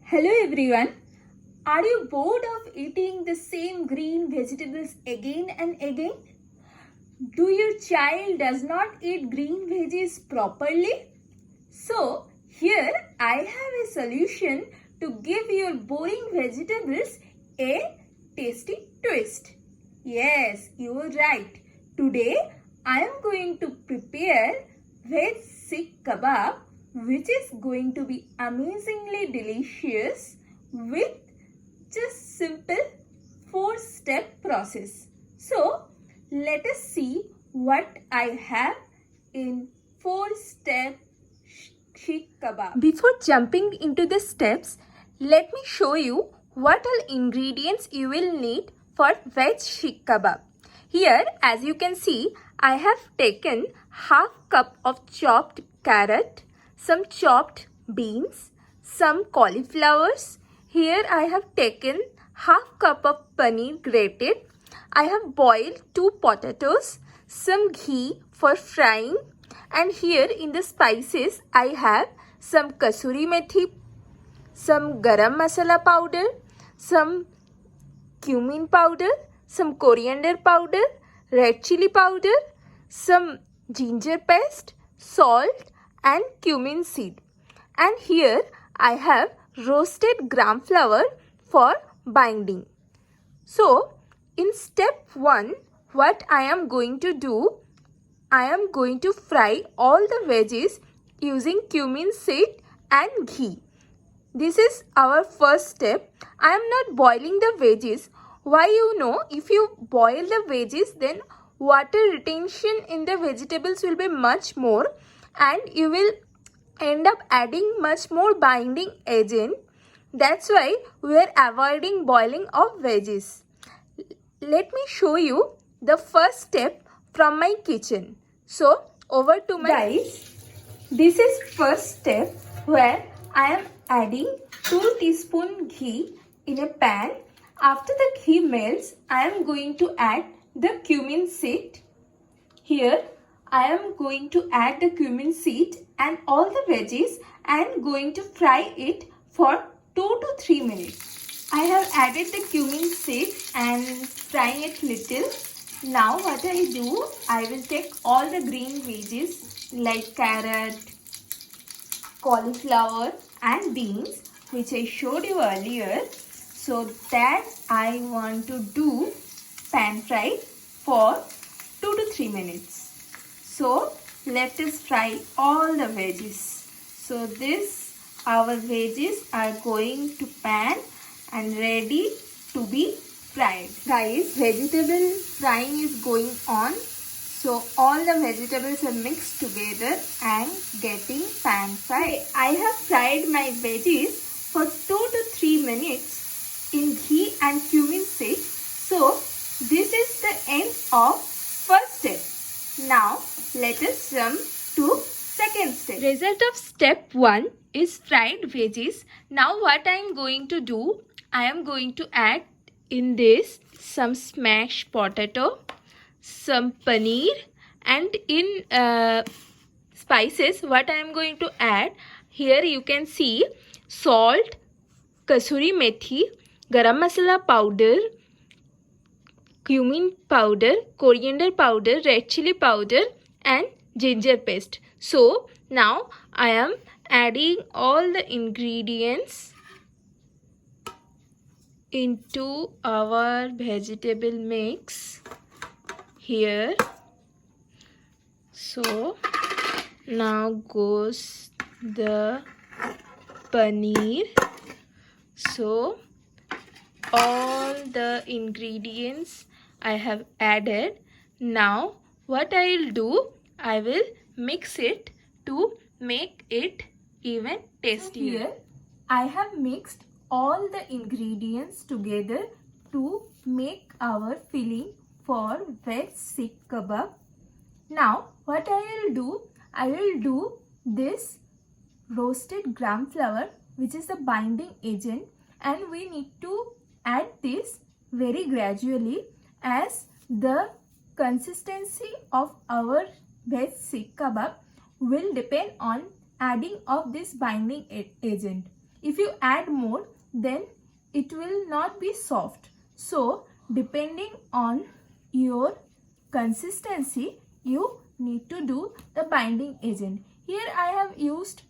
Hello everyone. Are you bored of eating the same green vegetables again and again? Do your child does not eat green veggies properly? So here I have a solution to give your boring vegetables a tasty twist. Yes, you are right. Today I am going to prepare veg sikh kebab, which is going to be amazingly delicious with just simple 4-step process. So let us see what I have in 4-step sikh kebab. Before jumping into the steps, let me show you what all ingredients you will need for veg sikh kebab. Here, as you can see, I have taken half cup of chopped carrot, some chopped beans, some cauliflowers. Here I have taken half cup of paneer grated. I have boiled 2 potatoes, some ghee for frying, and here in the spices I have some kasuri methi, some garam masala powder, some cumin powder, some coriander powder, red chili powder, some ginger paste, salt and cumin seed. And here I have roasted gram flour for binding. So in step 1, what I am going to do, I am going to fry all the veggies using cumin seed and ghee. This is our first step. I am not boiling the veggies. Why, if you boil the veggies, then water retention in the vegetables will be much more and you will end up adding much more binding agent. That's why we are avoiding boiling of veggies. Let me show you the first step from my kitchen. So over to my guys. This is first step where I am adding 2 teaspoon ghee in a pan. After the ghee melts, I am going to add the cumin seed. Here I am going to add the cumin seed and all the veggies. I am going to fry it for 2 to 3 minutes. I have added the cumin seed and frying it little. Now what I do, I will take all the green veggies like carrot, cauliflower and beans, which I showed you earlier. So that I want to do pan fry for 2 to 3 minutes. So let us fry all the veggies. So our veggies are going to pan and ready to be fried. Guys, vegetable frying is going on. So all the vegetables are mixed together and getting pan fried. I have fried my veggies for 2 to 3 minutes in ghee and cumin seed. So this is the end of first step. Now let us jump to second step. Result of step 1 is fried veggies. Now what I am going to do, I am going to add in this some smashed potato, some paneer, and in spices what I am going to add, here you can see salt, kasuri methi, garam masala powder, cumin powder, coriander powder, red chili powder and ginger paste. So now I am adding all the ingredients into our vegetable mix here. So now goes the paneer. So all the ingredients I have added. Now what I will do, I will mix it to make it even tastier. Here I have mixed all the ingredients together to make our filling for veg sikh kebab. Now what I will do this roasted gram flour, which is the binding agent, and we need to add this very gradually as the consistency of our veg sikh kebab will depend on adding of this binding agent. If you add more, then it will not be soft. So depending on your consistency, you need to do the binding agent. Here I have used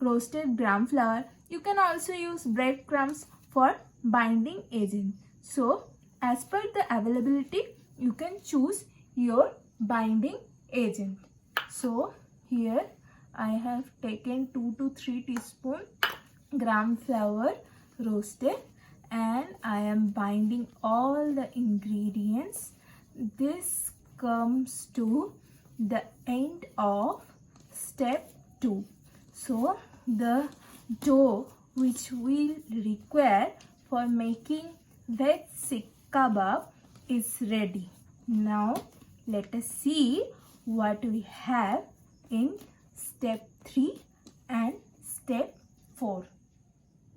roasted gram flour. You can also use breadcrumbs for binding agent. So as per the availability, you can choose your binding agent. So here I have taken 2 to 3 teaspoon gram flour roasted, and I am binding all the ingredients. This comes to the end of step 2. So the dough which we require for making veg sikh kebab is ready. Now let us see what we have in step 3 and step 4.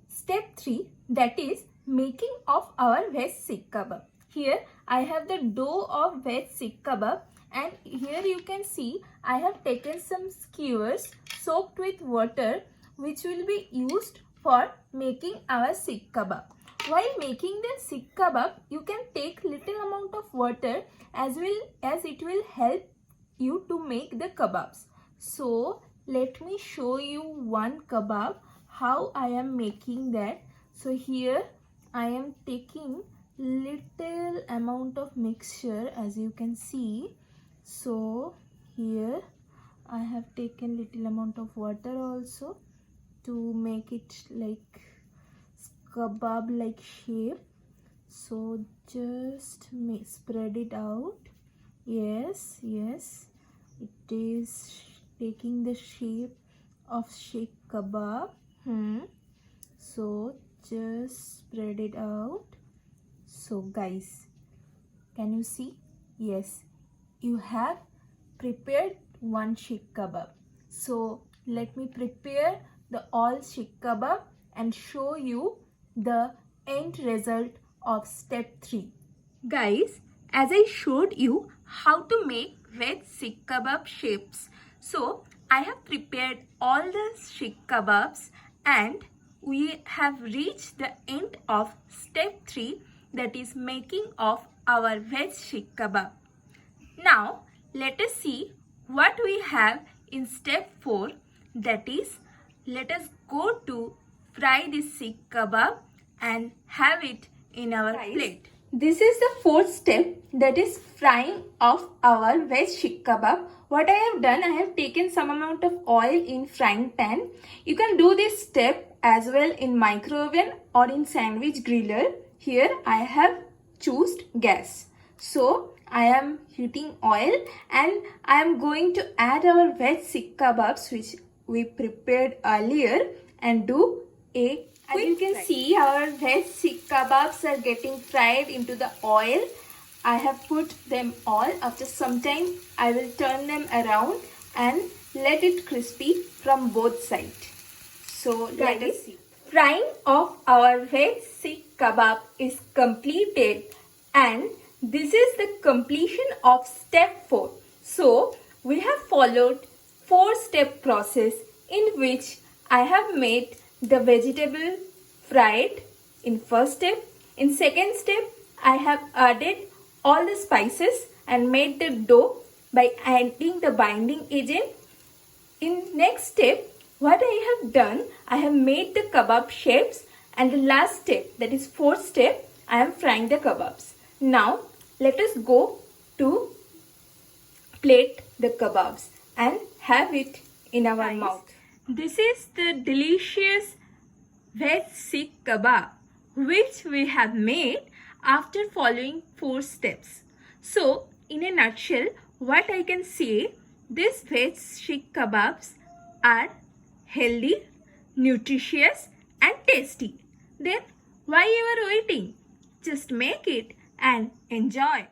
Step 3, that is making of our veg sikh kebab. Here I have the dough of veg sikh kebab, and here you can see I have taken some skewers soaked with water which will be used for making our sikh kebab. While making the sikh kebab, you can take little amount of water as well as it will help you to make the kebabs. So let me show you one kebab how I am making that. So here I am taking little amount of mixture, as you can see. So here I have taken little amount of water also to make it like kebab like shape. So just spread it out. Yes, it is taking the shape of sheikh kebab. So just spread it out. So guys, can you see? Yes, you have prepared one sheikh kebab. So let me prepare the all sheikh kebab and show you the end result of step 3. Guys, as I showed you how to make veg sikh kebab shapes, so I have prepared all the sheikh kebabs and we have reached the end of step 3, that is making of our veg sheikh kebab. Now let us see what we have in step 4, that is let us go to fry this sikh kebab and have it in our plate. This is the 4th step, that is frying of our veg sikh kebab. What I have done, I have taken some amount of oil in frying pan. You can do this step as well in micro oven or in sandwich griller. Here I have chosen gas. So I am heating oil and I am going to add our veg sikh kebabs which we prepared earlier and do a As you can see, our veg sikh kebabs are getting fried into the oil. I have put them all. After some time, I will turn them around and let it crispy from both sides. So let us see. Frying of our veg sikh kebab is completed, and this is the completion of step 4. So we have followed 4-step process in which I have made the vegetable fried in first step. In second step, I have added all the spices and made the dough by adding the binding agent. In next step, what I have done, I have made the kebab shapes, and the last step, that is 4th step, I am frying the kebabs. Now let us go to plate the kebabs and have it in our mouth. This is the delicious veg sikh kebab which we have made after following 4 steps. So in a nutshell, what I can say, these veg sikh kebabs are healthy, nutritious and tasty. Then why you are waiting? Just make it and enjoy.